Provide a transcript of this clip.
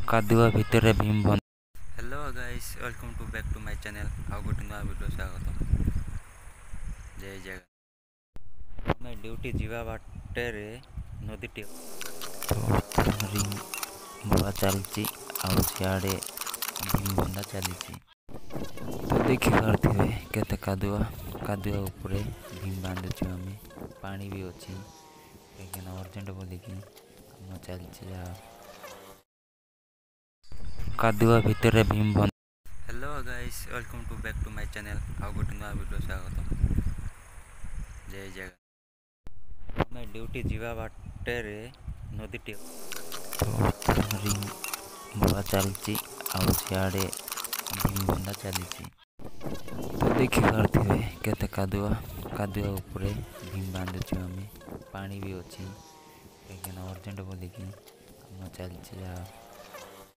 କାଦୁଅ ଭିତରେ ଭୀମ ବନ୍ଧ। Hello guys, welcome to back to my channel. ଆଉ ଗୋଟେ ନୂଆ ଭିଡ଼ିଓ ସ୍ୱାଗତ। ଜୟ ଜଗନ୍ନାଥ। ଆମେ ଡ୍ୟୁଟି ଯିବା ବାଟରେ ନଦୀଟି ରିଙ୍ଗ ବଳା ଚାଲିଛି, ଆଉ ସିଆଡ଼େ ଭୀମ ବନ୍ଧା ଚାଲିଛି। ତ ଦେଖିପାରୁଥିବେ କେତେ କାଦୁଅ ଉପରେ ଭୀମ ବାନ୍ଧୁଛୁ ଆମେ। ପାଣି ବି ଅଛି, କାହିଁକିନା ଅର୍ଜେଣ୍ଟ ବୋଲିକି କାମ ଚାଲିଛି। ଯାହା କାଦୁଅ ଭିତରେ ଭୀମ ବନ୍ଧ। Hello guys, welcome to back to my channel. ଆଉ ଗୋଟେ ନୂଆ ଭିଡ଼ିଓ ସ୍ୱାଗତ। ଜୟ ଜଗନ୍ନାଥ। ଆମେ ଡ୍ୟୁଟି ଯିବା ବାଟରେ ନଦୀଟି ରିଙ୍ଗ ବଳା ଚାଲିଛି, ଆଉ ସିଆଡ଼େ ଭୀମ ବନ୍ଧା ଚାଲିଛି। ତ ଦେଖିପାରୁଥିବେ କେତେ କାଦୁଅ ଉପରେ ଭୀମ ବାନ୍ଧୁଛୁ ଆମେ। ପାଣି ବି ଅଛି, କାହିଁକିନା ଅର୍ଜେଣ୍ଟ ବୋଲିକି କାମ ଚାଲିଛି। ଯାହା